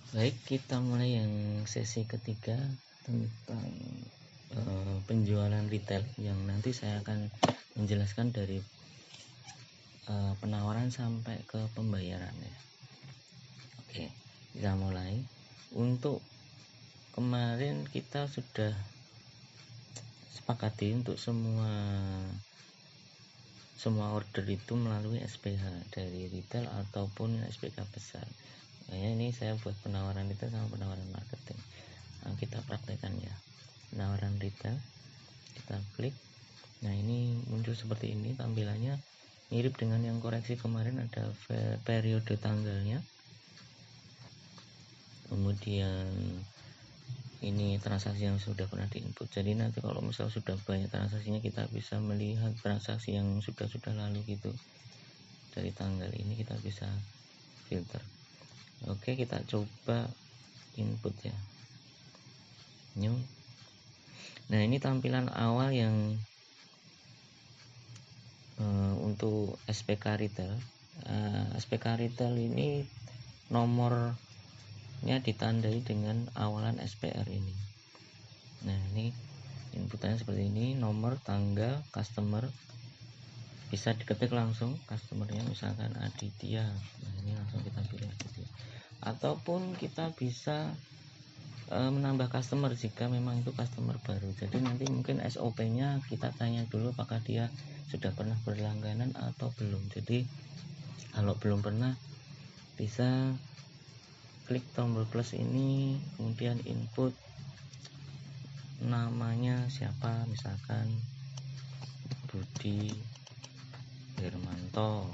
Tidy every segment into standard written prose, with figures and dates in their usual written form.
Baik, kita mulai yang sesi ketiga tentang penjualan retail, yang nanti saya akan menjelaskan dari penawaran sampai ke pembayaran ya. Oke, kita mulai. Untuk kemarin kita sudah sepakati untuk semua order itu melalui SPH dari retail ataupun SPK besar. Nah, ini saya buat penawaran retail sama penawaran marketing. Nah, kita praktekkan ya. Penawaran retail, kita klik. Nah, ini muncul seperti ini tampilannya, mirip dengan yang koreksi kemarin, ada periode tanggalnya, kemudian ini transaksi yang sudah pernah diinput. Jadi nanti kalau misal sudah banyak transaksinya, kita bisa melihat transaksi yang sudah lalu gitu. Dari tanggal ini kita bisa filter. Oke, kita coba input ya, new. Nah, ini tampilan awal yang untuk SPK retail. SPK retail ini nomornya ditandai dengan awalan SPR ini. Nah, ini inputannya seperti ini, nomor, tanggal, customer, bisa diketik langsung customernya, misalkan Aditya. Nah, ini langsung kita pilih Aditya. Ataupun kita bisa menambah customer jika memang itu customer baru. Jadi nanti mungkin SOP-nya kita tanya dulu apakah dia sudah pernah berlangganan atau belum. Jadi kalau belum pernah, bisa klik tombol plus ini, kemudian input namanya siapa, misalkan Budi Hermanto,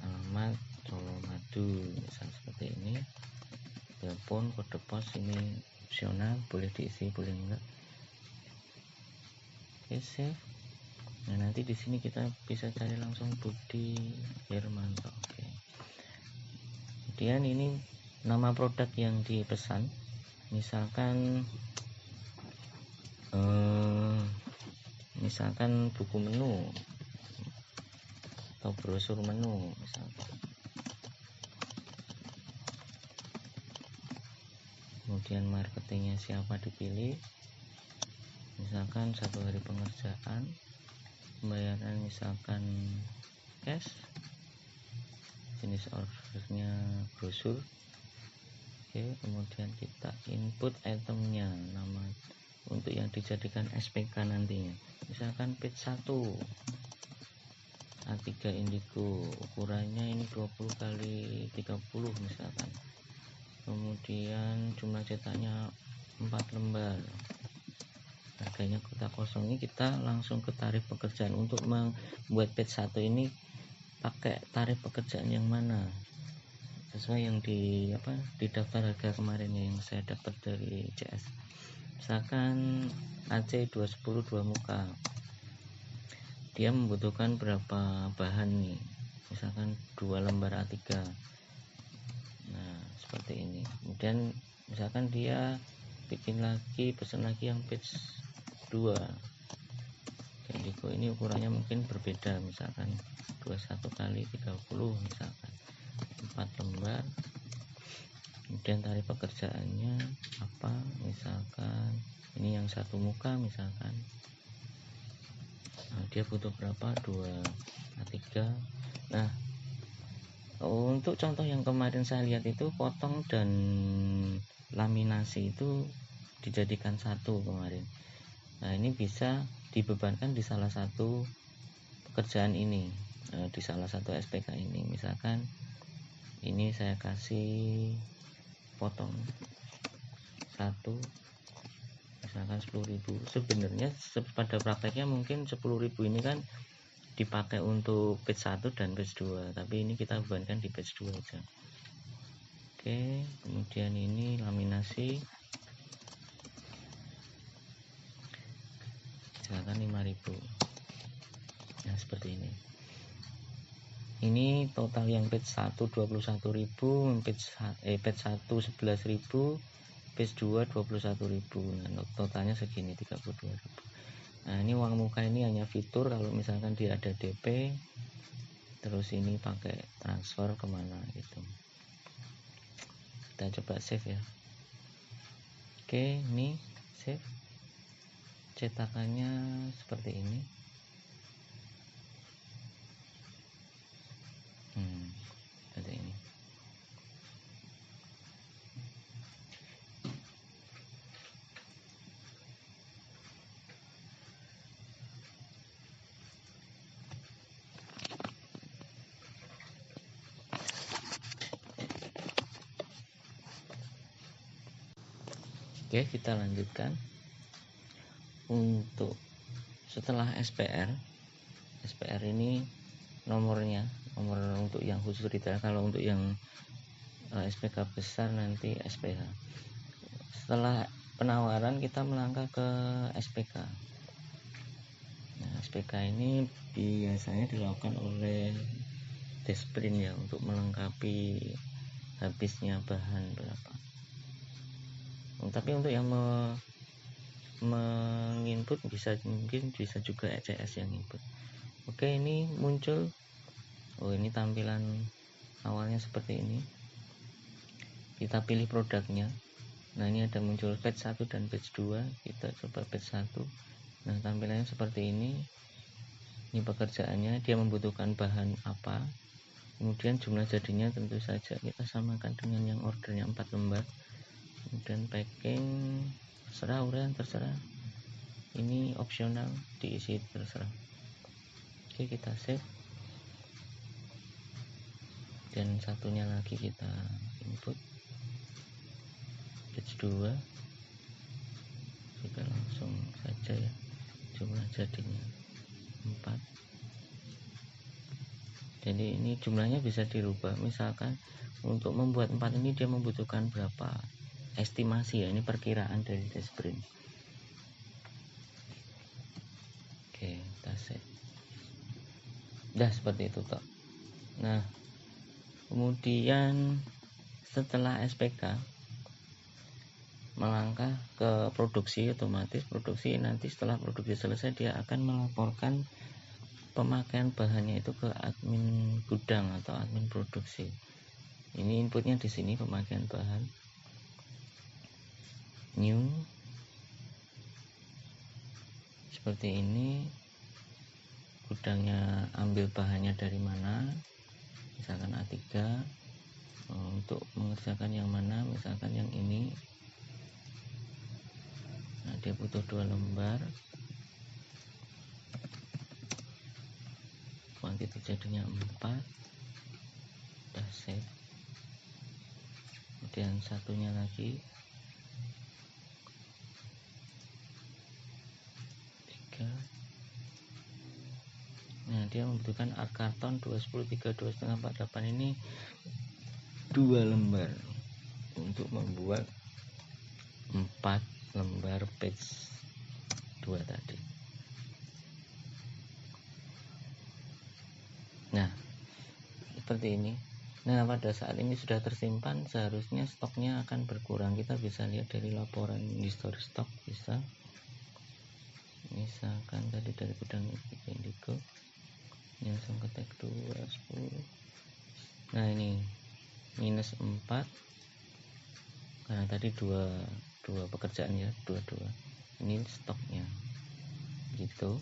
alamat Colomadu, misal seperti ini. Telepon, kode pos ini opsional, boleh diisi boleh enggak. Oke, save. Nah, nanti di sini kita bisa cari langsung Budi Hermanto. Oke. Kemudian ini nama produk yang dipesan, misalkan buku menu atau brosur menu misalkan. Kemudian marketingnya siapa dipilih, misalkan 1 hari pengerjaan, pembayaran misalkan cash, jenis ordernya brosur. Oke, kemudian kita input itemnya, nama untuk yang dijadikan SPK nantinya, misalkan page 1 A3 indigo, ukurannya ini 20 kali 30 misalkan. Kemudian jumlah cetaknya 4 lembar, harganya kota kosong. Ini kita langsung ke tarif pekerjaan. Untuk membuat page 1 ini pakai tarif pekerjaan yang mana, sesuai yang di daftar harga kemarin yang saya dapat dari CS. Misalkan AC 210 2 muka, dia membutuhkan berapa bahan nih, misalkan 2 lembar A3. Nah, seperti ini. Kemudian misalkan dia pesan lagi yang page 2 indigo, ini ukurannya mungkin berbeda, misalkan 21 kali 30 misalkan 4 lembar. Kemudian tarif pekerjaannya apa, misalkan ini yang 1 muka misalkan. Nah, dia butuh berapa, 2 A3. Nah, untuk contoh yang kemarin saya lihat itu potong dan laminasi itu dijadikan satu kemarin. Nah, ini bisa dibebankan di salah satu pekerjaan ini, di salah satu SPK ini. Misalkan ini saya kasih potong 1, misalkan 10.000. Sebenarnya pada prakteknya mungkin 10.000 ini kan dipakai untuk page 1 dan page 2, tapi ini kita bebankan di page 2 aja. Oke, kemudian ini laminasi misalkan 5.000. Nah, seperti ini. Ini total yang page 1 21.000, page 1 11.000, page 2 21.000. Nah, totalnya segini 32.000. Nah, ini uang muka ini hanya fitur kalau misalkan dia ada DP, terus ini pakai transfer kemana gitu. Kita kita coba save ya. Oke, ini save. Cetakannya seperti ini. Seperti ini. Oke, kita lanjutkan. Untuk setelah SPR ini nomor untuk yang khusus retail. Kalau untuk yang SPK besar nanti SPH. Setelah penawaran kita melangkah ke SPK. Nah, SPK ini biasanya dilakukan oleh Desprint ya, untuk melengkapi habisnya bahan berapa. Tapi untuk yang menginput mungkin bisa juga ECS yang input. Oke, ini muncul. Ini tampilan awalnya seperti ini. Kita pilih produknya. Nah, ini ada muncul batch 1 dan batch 2. Kita coba batch 1. Nah, tampilannya seperti ini. Ini pekerjaannya, dia membutuhkan bahan apa. Kemudian jumlah jadinya tentu saja kita samakan dengan yang ordernya 4 lembar. Kemudian packing terserah. Ini opsional, diisi terserah. Oke, kita save. Dan satunya lagi kita input batch 2. Kita langsung saja ya, jumlah jadinya 4. Jadi ini jumlahnya bisa dirubah. Misalkan untuk membuat 4 ini dia membutuhkan berapa, estimasi ya, ini perkiraan dari Desprint. Oke, kita save. Udah seperti itu toh. Nah, kemudian setelah SPK melangkah ke produksi, otomatis produksi nanti setelah produksi selesai dia akan melaporkan pemakaian bahannya itu ke admin gudang atau admin produksi. Ini inputnya di sini, pemakaian bahan. New seperti ini, gudangnya ambil bahannya dari mana, misalkan A3. Untuk mengerjakan yang mana, misalkan yang ini. Nah, dia butuh 2 lembar. Kuantitas jadinya 4. Udah save. Kemudian satunya lagi 3. Nah, dia membutuhkan art karton 210, 3, 2,5, 4, 8. Ini 2 lembar untuk membuat 4 lembar batch 2 tadi. Nah, seperti ini. Nah, pada saat ini sudah tersimpan, seharusnya stoknya akan berkurang. Kita bisa lihat dari laporan history stok, bisa. Misalkan tadi dari gudang Indigo, langsung ke tag 210. Nah, ini minus 4 karena tadi dua pekerjaan ya, 22. Ini stoknya gitu.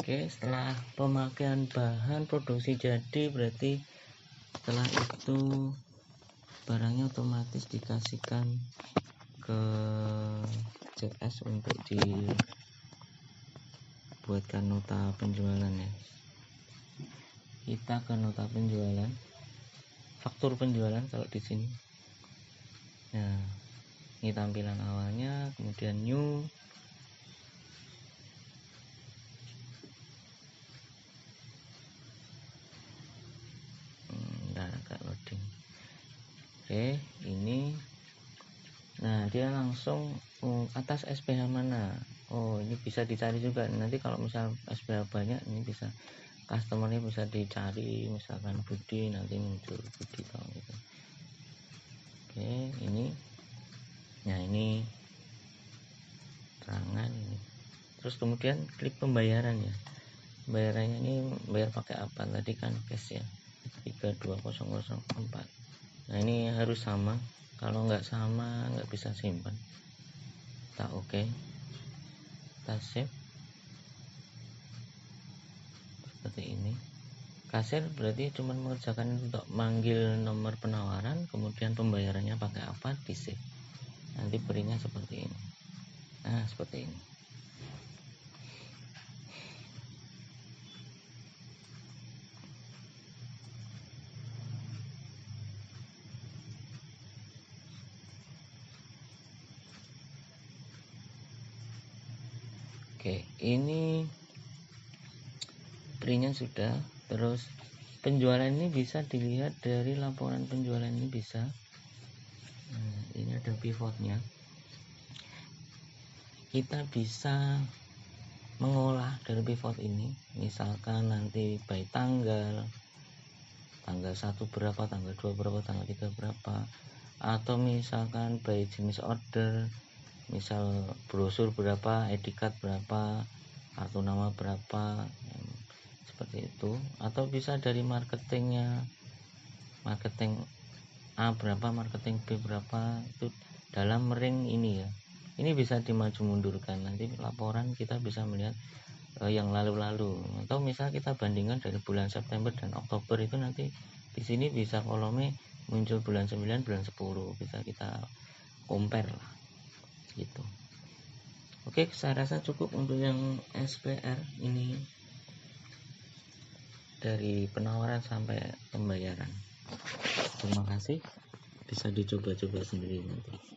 Oke, setelah pemakaian bahan produksi jadi, berarti setelah itu barangnya otomatis dikasihkan ke CS untuk dibuatkan nota penjualan ya. Kita ke nota penjualan, faktur penjualan kalau di sini. Nah, ini tampilan awalnya, kemudian new. Agak loading. Oke, ini. Nah, dia langsung atas SPH mana. Ini bisa dicari juga. Nanti kalau misal SPH banyak, ini bisa customernya bisa dicari, misalkan Budi, nanti muncul Budi kalau gitu. Oke, ini. Nah, ini terangan ini. Terus kemudian klik pembayaran ya. Pembayarannya ini bayar pakai apa? Tadi kan cash ya, 32004. Nah, ini harus sama Kalau nggak sama nggak bisa simpan. Kita oke, kita save seperti ini. Kasir berarti cuma mengerjakan untuk manggil nomor penawaran, kemudian pembayarannya pakai apa, di save. Nanti berinya seperti ini. Nah, seperti ini. Oke, ini berinya sudah. Terus penjualan ini bisa dilihat dari laporan penjualan ini bisa. Nah, ini ada pivotnya. Kita bisa mengolah dari pivot ini, misalkan nanti by tanggal 1 berapa, tanggal 2 berapa, tanggal 3 berapa, atau misalkan by jenis order, misal brosur berapa, ID card berapa, kartu nama berapa, seperti itu. Atau bisa dari marketingnya, marketing A berapa, marketing B berapa, itu dalam ring ini ya. Ini bisa dimaju mundurkan, nanti laporan kita bisa melihat yang lalu-lalu. Atau misal kita bandingkan dari bulan September dan Oktober, itu nanti di sini bisa kolomnya muncul bulan 9, bulan 10, bisa kita compare lah gitu. Oke, saya rasa cukup untuk yang SPR ini, dari penawaran sampai pembayaran. Terima kasih, bisa dicoba-coba sendiri nanti.